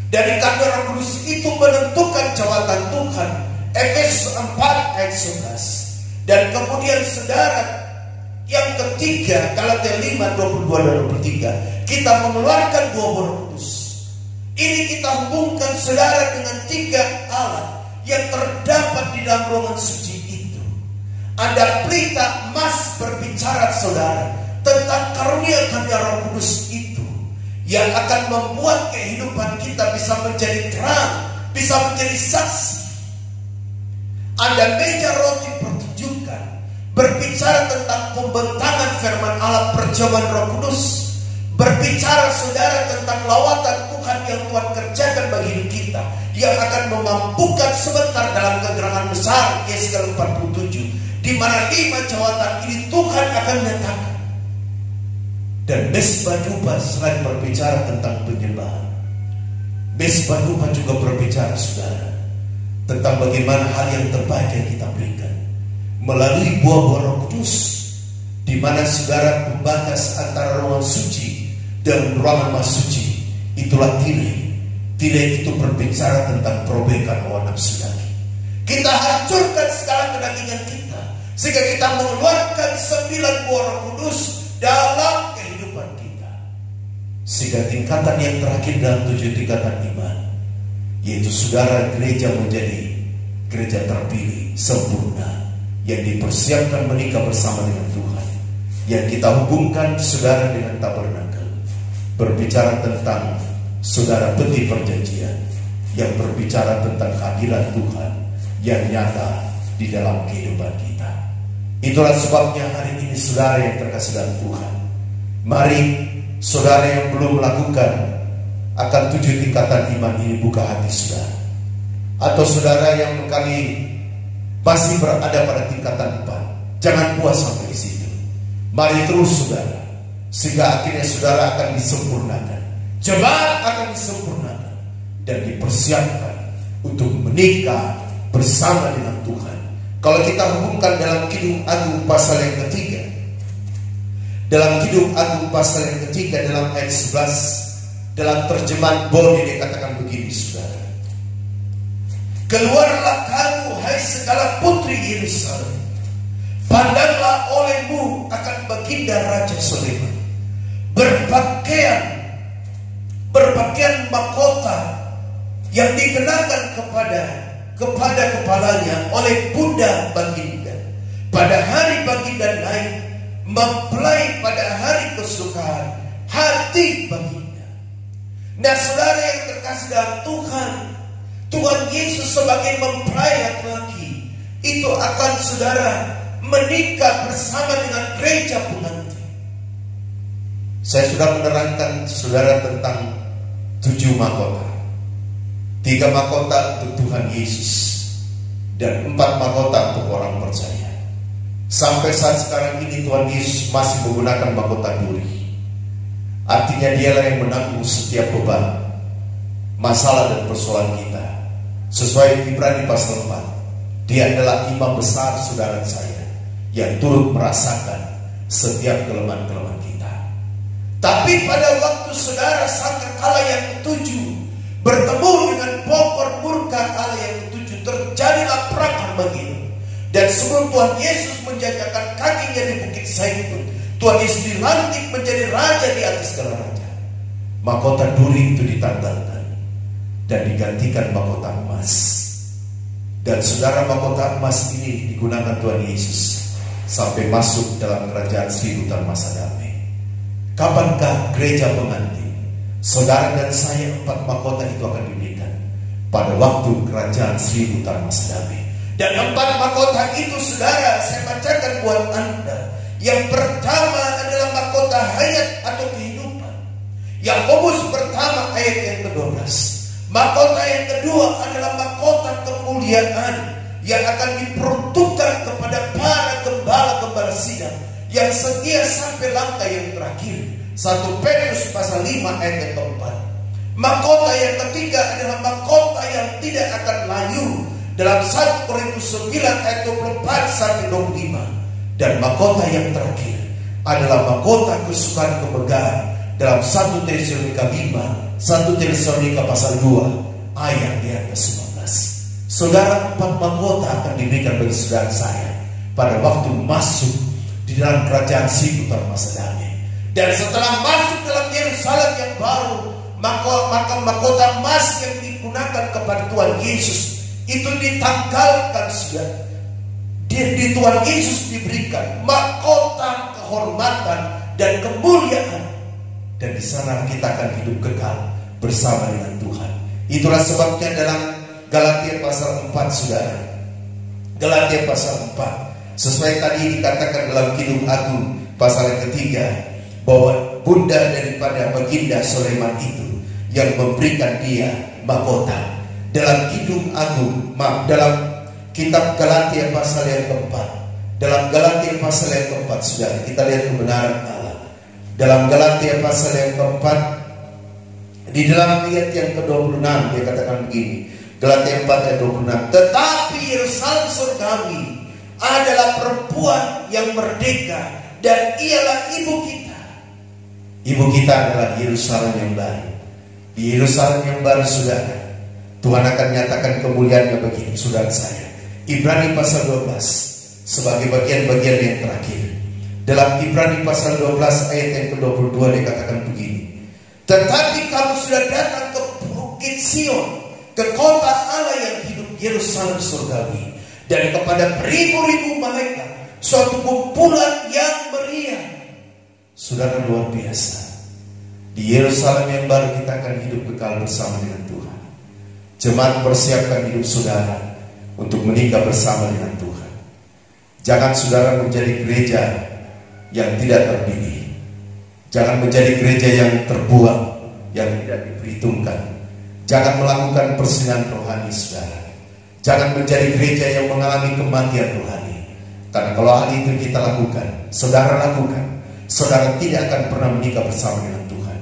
[SPEAKER 3] Dari karena Roh Kudus itu menentukan jawatan Tuhan, Efesus 4 ayat 11. Dan kemudian saudara, yang ketiga, Galatia 5 22 dan 23, kita mengeluarkan buah Roh Kudus. Ini kita hubungkan saudara dengan 3 alat yang terdapat di dalam ruangan suci itu. Ada pelita emas berbicara saudara tentang karunia Roh Kudus itu, yang akan membuat kehidupan kita bisa menjadi terang, bisa menjadi saksi. Ada meja roti pertunjukan berbicara tentang pembentangan firman Allah, perjamuan Roh Kudus, berbicara saudara tentang lawatan Tuhan yang Tuhan kerjakan bagi hidup kita, yang akan memampukan sebentar dalam kegerangan besar Yesaya 47, di mana 5 jawatan ini Tuhan akan nyatakan. Dan mesbah dupa selain berbicara tentang penyembahan, mesbah dupa juga berbicara saudara tentang bagaimana hal yang terbaik yang kita berikan melalui buah-buah Roh Kudus, di mana saudara pembatas antara ruangan suci dan ruangan mas suci itulah tirai. Tirai itu berbicara tentang perobekan hawa nafsu daging. Kita hancurkan segala kedagingan kita, sehingga kita mengeluarkan 9 buah Roh Kudus dalam kehidupan kita. Sehingga tingkatan yang terakhir dalam 7 tingkatan iman, yaitu saudara gereja menjadi gereja terpilih sempurna, yang dipersiapkan menikah bersama dengan Tuhan. Yang kita hubungkan saudara dengan tabernakel, berbicara tentang saudara peti perjanjian, yang berbicara tentang kehadiran Tuhan yang nyata di dalam kehidupan kita. Itulah sebabnya hari ini saudara yang terkasih dalam Tuhan, mari saudara yang belum melakukan akan 7 tingkatan iman ini, buka hati saudara. Atau saudara yang kali masih berada pada tingkatan 4, jangan puas sampai di situ. Mari terus saudara, sehingga akhirnya saudara akan disempurnakan. Jemaat akan disempurnakan dan dipersiapkan untuk menikah bersama dengan Tuhan. Kalau kita hubungkan dalam Kidung Agung pasal yang ketiga, dalam Kidung Agung pasal yang ketiga dalam ayat 11, dalam terjemahan Boni dikatakan begini saudara. Keluarlah kamu hai segala putri Yerusalem, pandanglah olehmu akan baginda Raja Sulaiman, berpakaian mahkota yang dikenakan kepada kepalanya oleh bunda baginda. Pada hari baginda naik mempelai, pada hari kesukaan hati baginda. Nah saudara yang terkasih dalam Tuhan, Tuhan Yesus sebagai mempelai laki-laki itu akan saudara menikah bersama dengan gereja pengantin. Saya sudah menerangkan saudara tentang 7 mahkota. 3 mahkota untuk Tuhan Yesus dan 4 mahkota untuk orang percaya. Sampai saat sekarang ini Tuhan Yesus masih menggunakan mahkota duri. Artinya dialah yang menanggung setiap beban, masalah dan persoalan kita. Sesuai Ibrani pasal 4, dia adalah imam besar saudara saya yang turut merasakan setiap kelemahan-kelemahan kita. Tapi pada waktu saudara sangkakala yang ke-7 bertemu dengan pokok murka Allah yang ke-7, terjadilah perang Armageddon. Dan sebelum Tuhan Yesus menjajakan kakinya di Bukit Zaitun, Tuhan Yesus dilantik menjadi raja di atas segala raja. Mahkota duri itu ditanggalkan dan digantikan mahkota emas. Dan saudara, mahkota emas ini digunakan Tuhan Yesus sampai masuk dalam kerajaan 1000 tahun masa damai. Kapankah gereja pengantin, saudara dan saya, 4 mahkota itu akan diberikan pada waktu kerajaan 1000 tahun masa damai. Dan 4 mahkota itu saudara, saya bacakan buat Anda. Yang pertama adalah mahkota hayat atau kehidupan. Yakobus pertama ayat yang ke-12. Mahkota yang kedua adalah mahkota kemuliaan yang akan diperuntukkan kepada para gembala-gembala sidang yang setia sampai langkah yang terakhir. 1 Petrus pasal 5 ayat yang keempat. Mahkota yang ketiga adalah mahkota yang tidak akan layu dalam 1 Korintus 9 ayat 24 sampai 25. Dan mahkota yang terakhir adalah mahkota kesukaan kemegahan dalam 1 Tesalonika 5, 1 Tesalonika pasal 2 ayat yang ke-19. Saudara, 4 mahkota akan diberikan bagi saudara saya pada waktu masuk di dalam kerajaan 1000 tahun masa damai. Dan setelah masuk dalam Yerusalem yang baru, maka mahkota emas yang digunakan kepada Tuhan Yesus itu ditanggalkan saudara. Di Tuhan Yesus diberikan mahkota kehormatan dan kemuliaan, dan di sana kita akan hidup kekal bersama dengan Tuhan. Itulah sebabnya dalam Galatia pasal 4 saudara, Galatia pasal 4, sesuai tadi dikatakan dalam Kidung Agung pasal yang ketiga, bahwa bunda daripada baginda Sulaiman itu yang memberikan dia mahkota. Dalam Kidung Agung, dalam kitab Galatia pasal yang keempat, dalam Galatia pasal yang keempat saudara, kita lihat kebenaran Allah. Dalam Galatia pasal yang keempat, di dalam ayat yang ke-26 dia katakan begini, Galatia 4 ayat 26, tetapi Yerusalem surgawi adalah perempuan yang merdeka, dan ialah ibu kita. Ibu kita adalah Yerusalem yang baru. Di Yerusalem yang baru saudara, Tuhan akan nyatakan kemuliaannya bagi saudara saya. Ibrani pasal 12 sebagai bagian-bagian yang terakhir. Dalam Ibrani pasal 12 ayat yang ke-22 dikatakan begini, tetapi kamu sudah datang ke Bukit Sion, ke kota Allah yang hidup, Yerusalem surgawi, dan kepada beribu-ribu malaikat, suatu kumpulan yang meriah. Saudara, luar biasa. Di Yerusalem yang baru kita akan hidup kekal bersama dengan Tuhan. Jemaat, persiapkan hidup saudara untuk menikah bersama dengan Tuhan. Jangan saudara menjadi gereja yang tidak terpilih. Jangan menjadi gereja yang terbuang, yang tidak diperhitungkan. Jangan melakukan persinahan rohani, saudara. Jangan menjadi gereja yang mengalami kematian rohani. Karena kalau hal itu kita lakukan, saudara lakukan, saudara tidak akan pernah menikah bersama dengan Tuhan.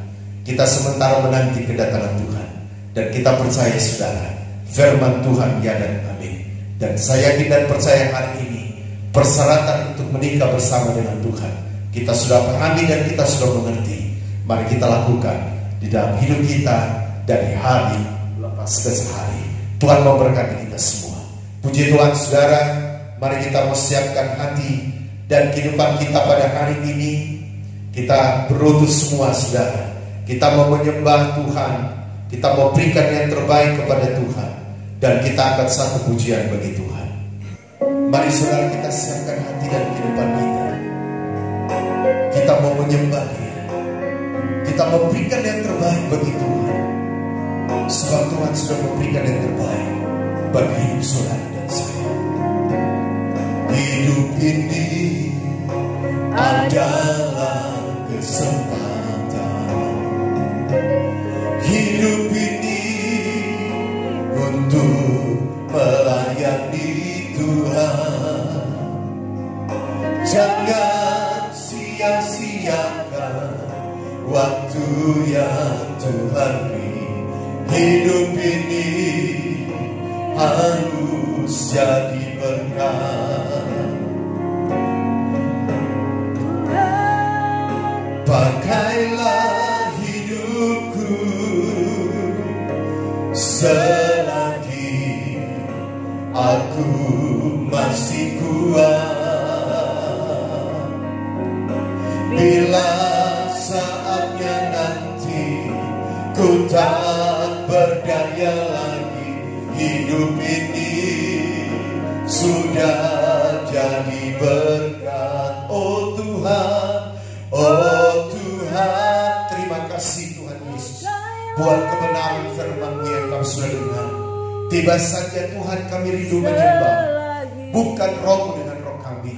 [SPEAKER 3] Kita sementara menanti kedatangan Tuhan. Dan kita percaya, saudara, firman Tuhan ya dan amin. Dan saya yakin dan percaya hari ini persyaratan untuk menikah bersama dengan Tuhan kita sudah pahami dan kita sudah mengerti. Mari kita lakukan di dalam hidup kita dari hari lepas ke hari. Tuhan memberkati kita semua. Puji Tuhan, saudara. Mari kita mempersiapkan hati dan kehidupan kita pada hari ini. Kita berlutut semua, saudara. Kita mau menyembah Tuhan. Kita mau berikan yang terbaik kepada Tuhan. Dan kita akan satu pujian bagi Tuhan. Mari saudara kita siapkan hati dan kehidupan kita. Kita mau menyembah Dia. Kita mau berikan yang terbaik bagi Tuhan. Sebab Tuhan sudah memberikan yang terbaik bagi hidup saudara dan saya. Hidup ini adalah kesempatan. Hidup ini untuk melayani Tuhan. Jangan sia-siakan waktu yang Tuhan beri. Hidup ini harus jadi berkat. Pakailah hidupku selagi aku masih kuat. Bila saatnya nanti ku tak berdaya lagi, hidup ini sudah jadi berkat. Oh Tuhan, oh Tuhan, terima kasih Tuhan Yesus buat kebenaran firman-Mu yang kami sudah dengar. Tiba saja Tuhan kami rindu menyembah, bukan rohmu dengan roh kami.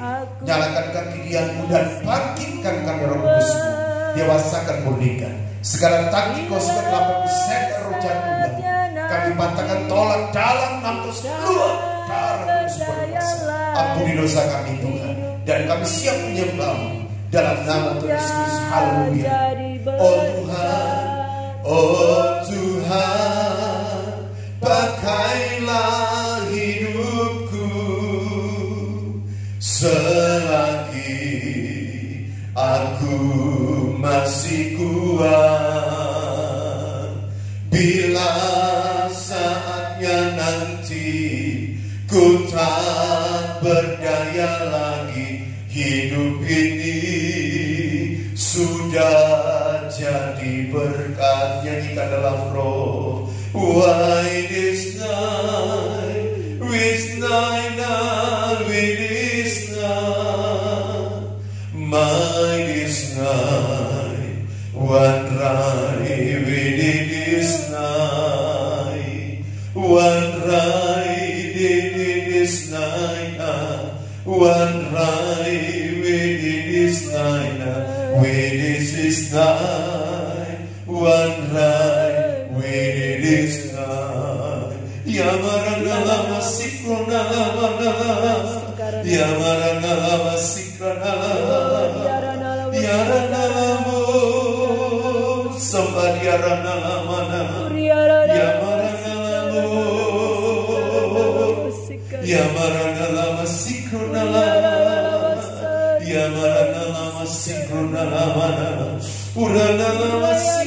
[SPEAKER 3] Nyalakan kekidian-Mu dan bangkitkan kami roh kudus-Mu. Dewasakan murnikan segala taktik kau sudah dapat disegar roh jatuh. Kami patahkan tolak dalam nama keluar darah Yesus berkuasa. Ampuni dosa kami Tuhan, dan kami siap menyembah-Mu dalam nama Tuhan Yesus. Haleluya. Oh Tuhan, oh Tuhan, pakailah hidupku selagi aku masih kuat. Bila saatnya nanti ku tak berdaya lagi, hidup ini sudah jadi berkat. Nyanyikan dalam roh. Why this night, with night, with this night, my this night, one right with this night, one right this night, one right with this night, with this night, one right with this night. Yamarana lama sikrona lama, yamarana lama sikrona lama, yarana lama, somebody yarana lama, yamarana lama, yamarana lama sikrona lama, yamarana lama sikrona lama, urana lama si.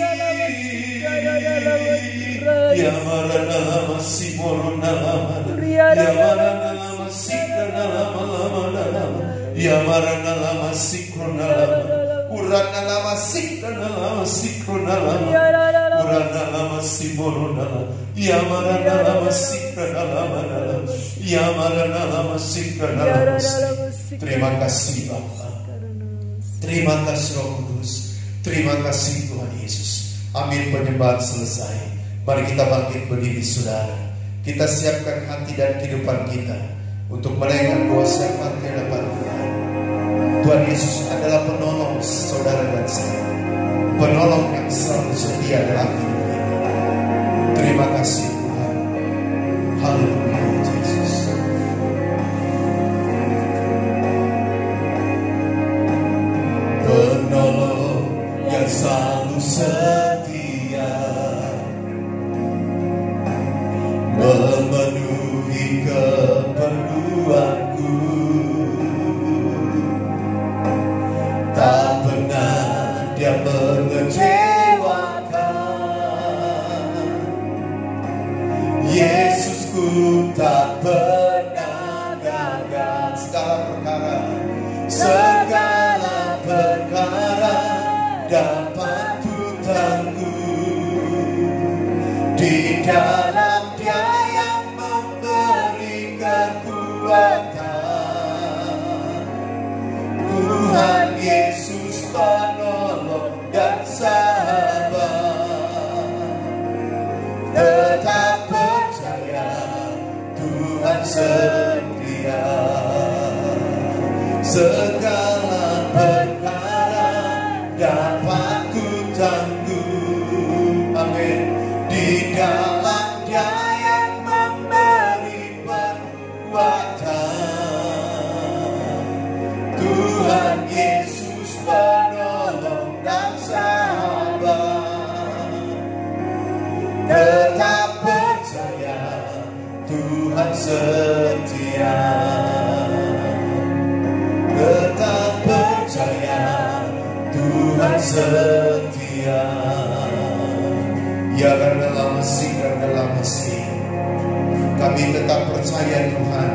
[SPEAKER 3] Yamarana lama si morona lama, yamarana lama si krona lama, yamarana lama si krona lama, urana lama si krona lama, si krona lama, urana lama si morona lama, yamarana lama si krona lama, yamarana lama si krona lama. Terima kasih Bapa, terima kasih Roh Kudus, terima kasih Tuhan Yesus. Amin. Penyembahan selesai. Mari kita bangkit berdiri saudara. Kita siapkan hati dan kehidupan kita untuk menaikkan doa syafaat di hadapan Tuhan. Tuhan Yesus adalah penolong menolong saudara dan saya, penolong yang selalu setia dalam hidup ini. Terima kasih Tuhan. Haleluya Yesus. Penolong yang selalu setia, memenuhi keperluanku, tak pernah dia mengecewakan. Yesusku tak pernah gagal. Segala perkara dapat ku tangguh di dalam Dia yang memberi kekuatan. Tuhan Yesus penolong dan sahabat, tetap percaya Tuhan setia. Segala perkara dapat ku tangguh, amin, di dalam Dia yang memberi kekuatan. Tuhan Yesus penolong dan sahabat, tetap percaya Tuhan setia. Tetap percaya Tuhan setia. Ya karena dalam Mesih kami tetap percaya Tuhan,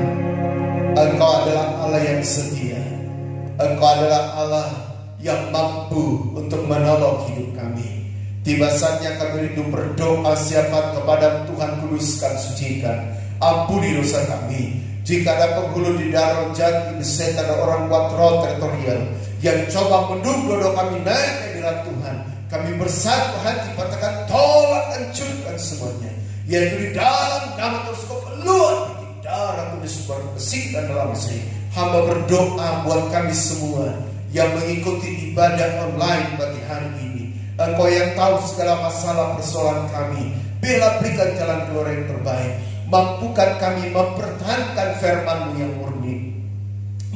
[SPEAKER 3] Engkau adalah Allah yang setia. Engkau adalah Allah yang mampu untuk menolong hidup kami. Tiba saatnya kami rindu berdoa, syafaat kepada Tuhan, kuduskan, sucikan, ampuni dosa kami. Jika ada penghulu di dalam jati, beserta ada orang buat roh teritorial yang coba mendukung kami naik ke dalam Tuhan, kami bersatu hati katakan tolak, hancurkan semuanya. Yaitu di dalam nama Tuhan Kau keluar di darah kudus bersih dan dalam Mesih. Hamba berdoa buat kami semua yang mengikuti ibadah online bagi hari ini. Engkau yang tahu segala masalah persoalan kami, bela berikan jalan keluar yang terbaik. Mampukan kami mempertahankan firman-Mu yang murni.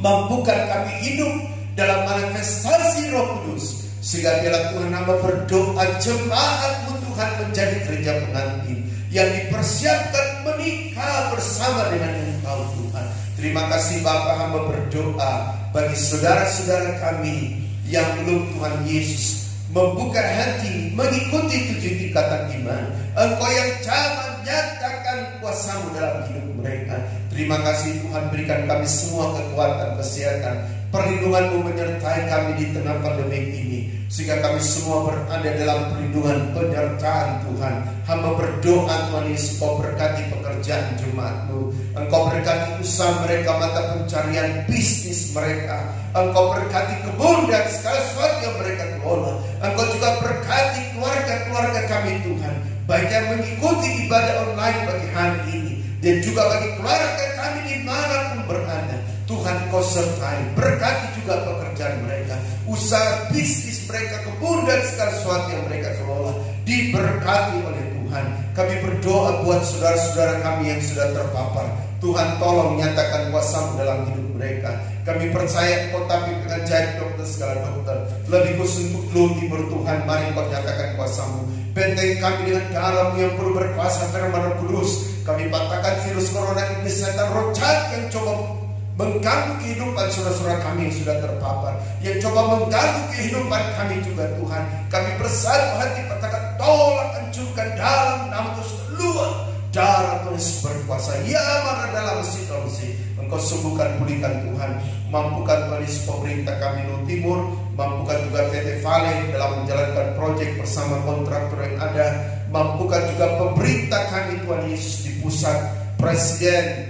[SPEAKER 3] Mampukan kami hidup dalam manifestasi Roh Kudus, sehingga bila Tuhan hamba berdoa jemaat-Mu Tuhan menjadi gereja pengantin yang dipersiapkan menikah bersama dengan Engkau Tuhan. Terima kasih Bapa, hamba berdoa bagi saudara-saudara kami yang belum Tuhan Yesus membuka hati mengikuti 7 tingkatan iman. Engkau yang jangan nyatakan kuasa-Mu dalam hidup mereka. Terima kasih Tuhan, berikan kami semua kekuatan, kesehatan, perlindungan-Mu menyertai kami di tengah pandemi ini, sehingga kami semua berada dalam perlindungan penyertaan Tuhan. Hamba berdoa Tuhan Yesus, Kau berkati pekerjaan jemaat-Mu. Engkau berkati usaha mereka, mata pencarian bisnis mereka. Engkau berkati kebun dan segala sesuatu yang mereka kelola. Engkau juga berkati keluarga-keluarga kami Tuhan, baik yang mengikuti ibadah online bagi hari ini, dan juga bagi keluarga kami dimanapun berada. Tuhan Kau sertai, berkati juga pekerjaan mereka, usaha bisnis mereka, kebun dan segala sesuatu yang mereka kelola, diberkati oleh Tuhan. Kami berdoa buat saudara-saudara kami yang sudah terpapar. Tuhan tolong nyatakan kuasa-Mu dalam hidup mereka. Kami percaya Kau tapi pengajaib dokter, segala dokter, lebih khusus untuk Lu Timur Tuhan, mari Kau nyatakan kuasa-Mu. Benteng kami dengan darah-Mu yang perlu berkuasa firman Roh Kudus. Kami patahkan virus corona ini, setan roh jahat yang coba mengganggu kehidupan saudara-saudara kami yang sudah terpapar, yang coba mengganggu kehidupan kami juga Tuhan. Kami bersatu hati katakan tolak, hancurkan dalam nama Yesus. Keluar darah Yesus berkuasa. Ya mana dalam situasi Engkau sembuhkan, pulihkan Tuhan. Mampukan Tuhan Yesus pemerintah kami Lu Timur, mampukan juga PT Vale dalam menjalankan proyek bersama kontraktor yang ada. Mampukan juga pemerintah kami Tuhan Yesus di pusat, presiden,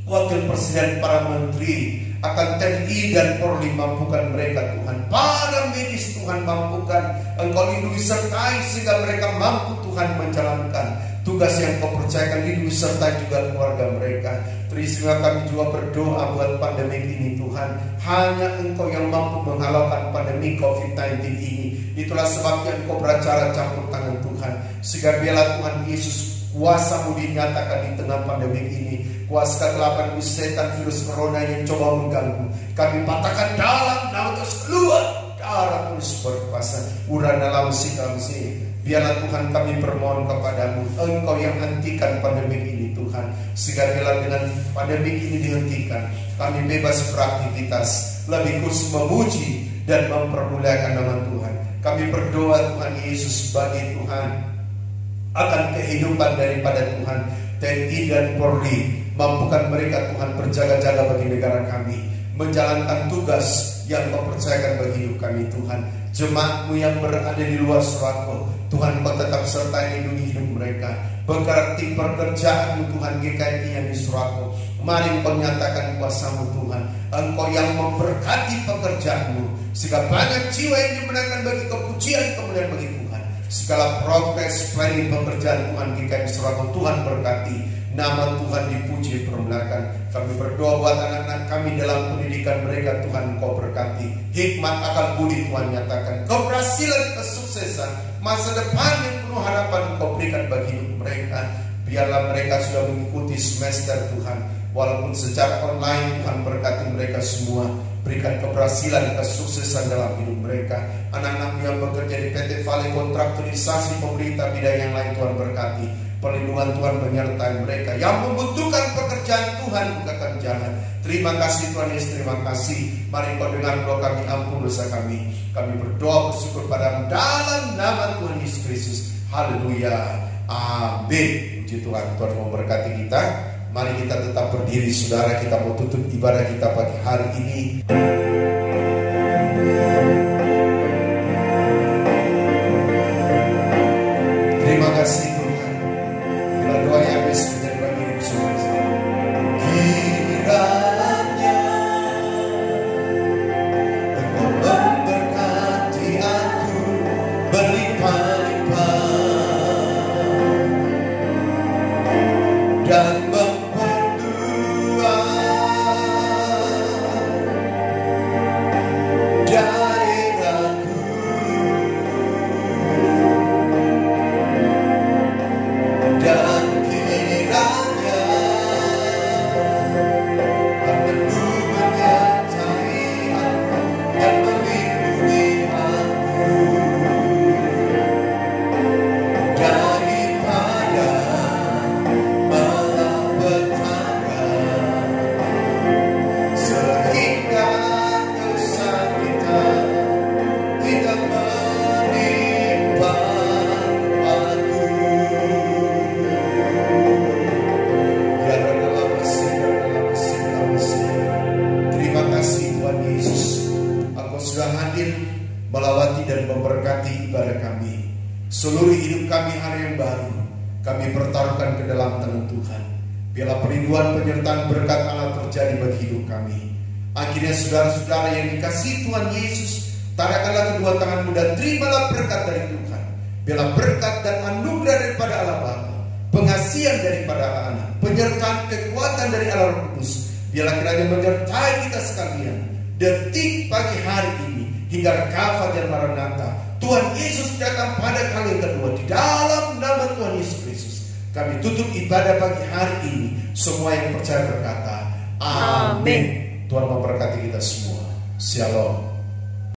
[SPEAKER 3] wakil presiden, para menteri, akan TNI dan Polri, mampukan mereka Tuhan. Para medis Tuhan mampukan, Engkau lindungi sertai sehingga mereka mampu Tuhan menjalankan tugas yang Kau percayakan hidup serta juga keluarga mereka. Teristimewa kami juga berdoa buat pandemi ini Tuhan. Hanya Engkau yang mampu menghalaukan pandemi COVID-19 ini. Itulah sebabnya Engkau beracara campur tangan Tuhan. Sehingga biarlah Tuhan Yesus kuasa-Mu dinyatakan di tengah pandemi ini. Kuasa kegelapan setan virus corona yang coba mengganggu, kami patahkan dalam nama Yesus, keluar darah Yesus berkuasa. Urana dalam sikam-si. Biarlah Tuhan kami bermohon kepadamu, Engkau yang hentikan pandemi ini Tuhan. Sehingga biarlah dengan pandemi ini dihentikan, kami bebas beraktivitas, lebih khusus memuji dan mempermuliakan nama Tuhan. Kami berdoa Tuhan Yesus bagi Tuhan akan kehidupan daripada Tuhan TNI dan Polri. Mampukan mereka Tuhan berjaga-jaga bagi negara kami, menjalankan tugas yang Kau percayakan bagi hidup kami Tuhan. Jemaat-Mu yang berada di luar Surako, Tuhan Kau tetap sertai lindungi hidup mereka. Berarti pekerjaan-Mu Tuhan GKI yang di Surako, mari Kau nyatakan kuasa-Mu Tuhan. Engkau yang memberkati pekerjaan-Mu, sehingga banyak jiwa yang dimenangkan bagi kepujian kemuliaan bagi Tuhan. Segala progres planning pekerjaan Tuhan GKI Surako, Tuhan berkati. Nama Tuhan dipuji, permuliakan. Kami berdoa buat anak-anak kami dalam pendidikan mereka, Tuhan Kau berkati. Hikmat akal budi Tuhan nyatakan. Keberhasilan, kesuksesan, masa depan yang penuh harapan Kau berikan bagi hidup mereka. Biarlah mereka sudah mengikuti semester Tuhan, walaupun secara online. Tuhan berkati mereka semua. Berikan keberhasilan, kesuksesan dalam hidup mereka. Anak-anak yang bekerja di PT Vale, kontraktorisasi pemerintah bidang yang lain, Tuhan berkati. Perlindungan Tuhan menyertai mereka yang membutuhkan pekerjaan. Tuhan bukakan jalan. Terima kasih Tuhan Yesus, terima kasih. Mari Kau dengar doa kami, ampun dosa kami. Kami berdoa bersyukur padamu dalam nama Tuhan Yesus Kristus. Haleluya, amin. Puji Tuhan. Tuhan memberkati kita. Mari kita tetap berdiri saudara. Kita mau tutup ibadah kita pagi hari ini. Terima kasih Tuhan. Bila doa yang habis menjadi bagi hidup semua. Kiranya Engkau memberkati aku berlimpah-limpah dan seluruh hidup kami hari yang baru kami pertaruhkan ke dalam tangan Tuhan. Biarlah perlindungan penyertaan berkat Allah terjadi bagi hidup kami. Akhirnya saudara-saudara yang dikasihi Tuhan Yesus, tarakkanlah kedua tanganmu dan terimalah berkat dari Tuhan. Biarlah berkat dan anugerah daripada Allah Bapa, pengasihan daripada Allah Anak, penyertaan kekuatan dari Allah Roh Kudus, biarlah kiranya menyertai kita sekalian detik pagi hari ini hingga Kafat dan Maranatha. Tuhan Yesus datang pada kali yang kedua. Di dalam nama Tuhan Yesus Kristus kami tutup ibadah pagi hari ini. Semua yang percaya berkata amin. Tuhan memberkati kita semua. Shalom.